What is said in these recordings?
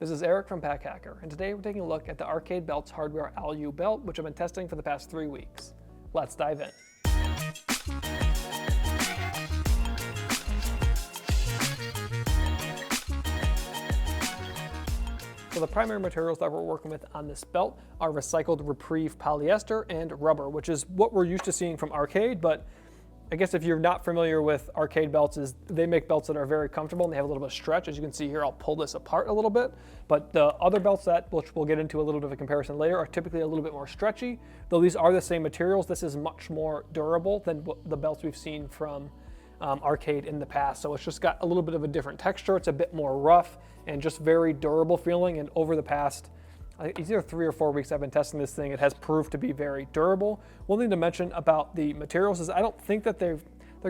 This is Eric from Pack Hacker, and today we're taking a look at the Arcade Belts Hardware Alu belt, which I've been testing for the past 3 weeks. Let's dive in. So the primary materials that we're working with on this belt are recycled Repreve polyester and rubber, which is what we're used to seeing from Arcade, but I guess if you're not familiar with Arcade belts, they make belts that are very comfortable and they have a little bit of stretch. As you can see here, I'll pull this apart a little bit, but the other belts which we'll get into a little bit of a comparison later, are typically a little bit more stretchy. Though these are the same materials, this is much more durable than the belts we've seen from Arcade in the past. So it's just got a little bit of a different texture. It's a bit more rough and just very durable feeling. And over the past, I think it's either 3 or 4 weeks I've been testing this thing, it has proved to be very durable. One thing to mention about the materials is I don't think that they're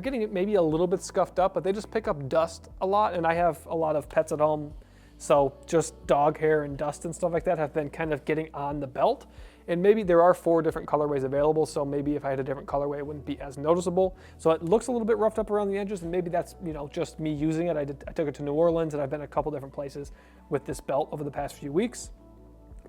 getting it maybe a little bit scuffed up, but they just pick up dust a lot. And I have a lot of pets at home, so just dog hair and dust and stuff like that have been kind of getting on the belt. And maybe there are 4 different colorways available, so maybe if I had a different colorway, it wouldn't be as noticeable. So it looks a little bit roughed up around the edges, and maybe that's, just me using it. I took it to New Orleans, and I've been a couple different places with this belt over the past few weeks.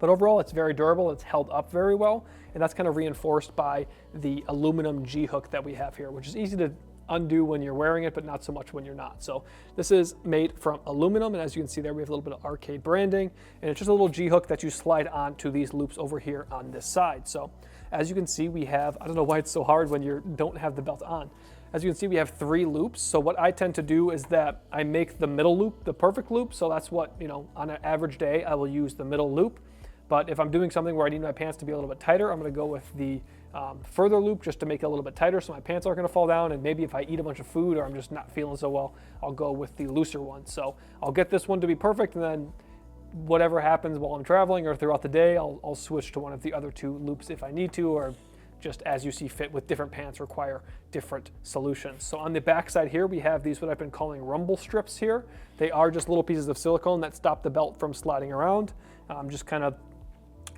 But overall, it's very durable, it's held up very well, and that's kind of reinforced by the aluminum G-hook that we have here, which is easy to undo when you're wearing it, but not so much when you're not. So this is made from aluminum, and as you can see there, we have a little bit of Arcade branding, and it's just a little G-hook that you slide onto these loops over here on this side. So as you can see, we have, I don't know why it's so hard when you don't have the belt on. As you can see, we have 3 loops. So what I tend to do is that I make the middle loop the perfect loop. So that's what, on an average day, I will use the middle loop. But if I'm doing something where I need my pants to be a little bit tighter, I'm going to go with the further loop just to make it a little bit tighter so my pants aren't going to fall down. And maybe if I eat a bunch of food or I'm just not feeling so well, I'll go with the looser one. So I'll get this one to be perfect, and then whatever happens while I'm traveling or throughout the day, I'll switch to one of the other 2 loops if I need to, or just as you see fit with different pants require different solutions. So on the back side here, we have these what I've been calling rumble strips here. They are just little pieces of silicone that stop the belt from sliding around, just kind of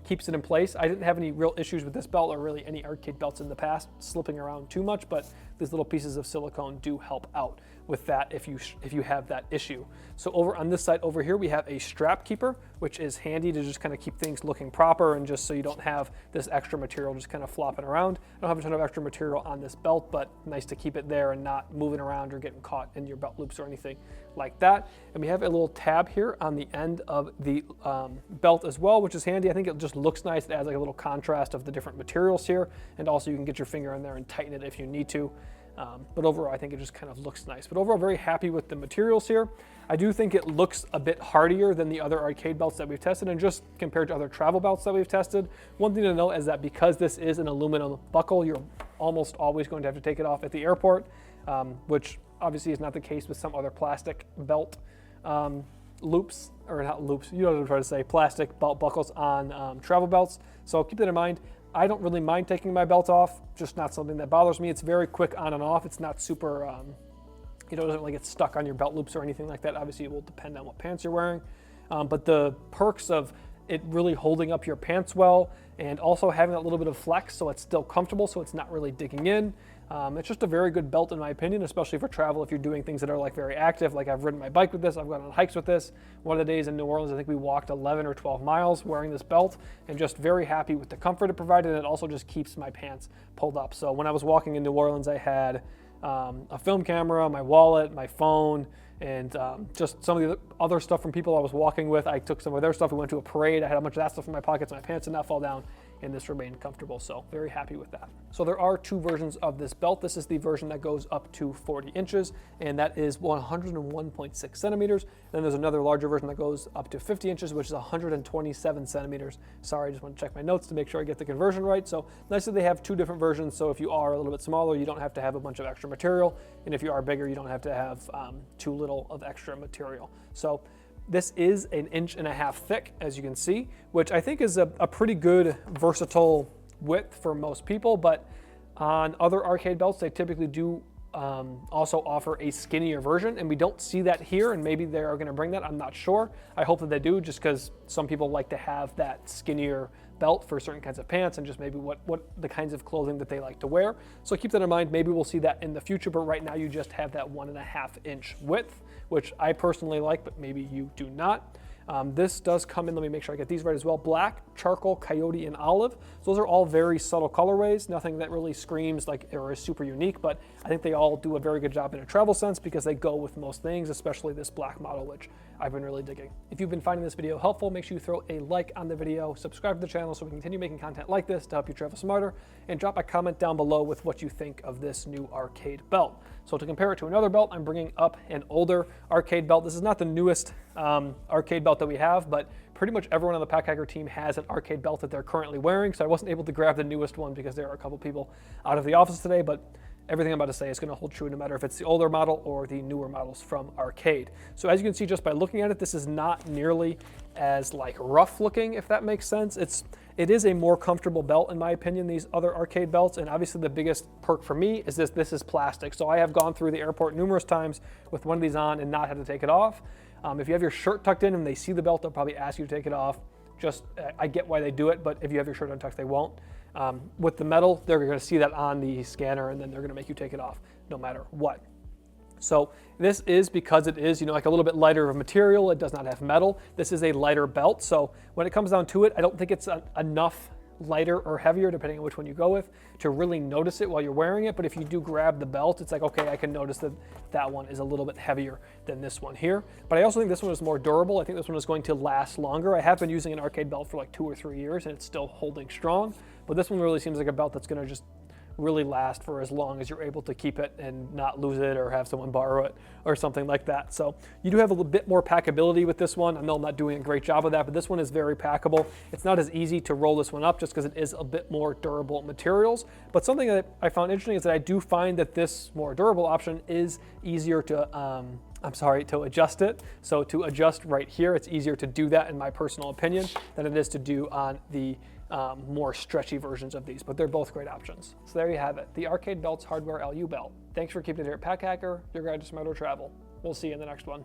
keeps it in place. I didn't have any real issues with this belt or really any Arcade belts in the past slipping around too much, but these little pieces of silicone do help out with that if you have that issue. So over on this side over here, we have a strap keeper, which is handy to just kind of keep things looking proper and just so you don't have this extra material just kind of flopping around. I don't have a ton of extra material on this belt, but nice to keep it there and not moving around or getting caught in your belt loops or anything like that. And we have a little tab here on the end of the belt as well, which is handy. I think it just looks nice. It adds like a little contrast of the different materials here, and also you can get your finger in there and tighten it if you need to. But overall, I think it just kind of looks nice. But overall, very happy with the materials here. I do think it looks a bit hardier than the other Arcade belts that we've tested, and just compared to other travel belts that we've tested. One thing to note is that because this is an aluminum buckle, you're almost always going to have to take it off at the airport, which obviously is not the case with some other plastic belt loops, or not loops, you know what I'm trying to say, plastic belt buckles on travel belts. So keep that in mind. I don't really mind taking my belt off, just not something that bothers me. It's very quick on and off. It's not super, it doesn't really get stuck on your belt loops or anything like that. Obviously, it will depend on what pants you're wearing. But the perks of it really holding up your pants well and also having that little bit of flex so it's still comfortable, so it's not really digging in. It's just a very good belt in my opinion, especially for travel if you're doing things that are like very active. Like I've ridden my bike with this, I've gone on hikes with this. One of the days in New Orleans, I think we walked 11 or 12 miles wearing this belt, and just very happy with the comfort it provided. And it also just keeps my pants pulled up. So when I was walking in New Orleans, I had a film camera, my wallet, my phone, and just some of the other stuff from people I was walking with. I took some of their stuff. We went to a parade. I had a bunch of that stuff in my pockets. My pants did not fall down, and this remained comfortable. So very happy with that. So there are 2 versions of this belt. This is the version that goes up to 40 inches, and that is 101.6 centimeters. Then there's another larger version that goes up to 50 inches, which is 127 centimeters. Sorry, I just want to check my notes to make sure I get the conversion right. So nice that they have 2 different versions. So if you are a little bit smaller, you don't have to have a bunch of extra material. And if you are bigger, you don't have to have too little of extra material. So this is 1.5 inches thick, as you can see, which I think is a pretty good versatile width for most people. But on other Arcade belts, they typically do also offer a skinnier version, and we don't see that here, and maybe they are going to bring that. I'm not sure. I hope that they do, just because some people like to have that skinnier belt for certain kinds of pants and just maybe what the kinds of clothing that they like to wear. So keep that in mind. Maybe we'll see that in the future, but right now you just have that 1.5 inch width, which I personally like, but maybe you do not. This does come in, let me make sure I get these right as well, black, charcoal, coyote, and olive. So those are all very subtle colorways, nothing that really screams like or is super unique, but I think they all do a very good job in a travel sense because they go with most things, especially this black model, which I've been really digging. If you've been finding this video helpful, make sure you throw a like on the video, subscribe to the channel so we can continue making content like this to help you travel smarter, and drop a comment down below with what you think of this new Arcade belt. So to compare it to another belt, I'm bringing up an older Arcade belt. This is not the newest Arcade belt that we have, but pretty much everyone on the Packhacker team has an Arcade belt that they're currently wearing, so I wasn't able to grab the newest one because there are a couple people out of the office today, but everything I'm about to say is going to hold true no matter if it's the older model or the newer models from Arcade. So as you can see just by looking at it, this is not nearly as like rough looking, if that makes sense. It is a more comfortable belt in my opinion, these other Arcade belts, and obviously the biggest perk for me is this is plastic. So I have gone through the airport numerous times with one of these on and not had to take it off. If you have your shirt tucked in and they see the belt, they'll probably ask you to take it off. I get why they do it, but if you have your shirt untucked, they won't. With the metal, they're going to see that on the scanner and then they're going to make you take it off no matter what. So this is, because it is, like a little bit lighter of a material, it does not have metal. This is a lighter belt. So when it comes down to it, I don't think it's enough lighter or heavier, depending on which one you go with, to really notice it while you're wearing it. But if you do grab the belt, it's like, okay, I can notice that that one is a little bit heavier than this one here. But I also think this one is more durable. I think this one is going to last longer. I have been using an Arcade belt for like 2 or 3 years and it's still holding strong. But this one really seems like a belt that's going to just really last for as long as you're able to keep it and not lose it or have someone borrow it or something like that. So you do have a little bit more packability with this one. I know I'm not doing a great job of that, but this one is very packable. It's not as easy to roll this one up just because it is a bit more durable materials. But something that I found interesting is that I do find that this more durable option is easier to to adjust it. So to adjust right here, it's easier to do that in my personal opinion than it is to do on the more stretchy versions of these, but they're both great options. So there you have it, the Arcade Belts Hardware LU belt. Thanks for keeping it here at Packhacker, your guide to smarter travel. We'll see you in the next one.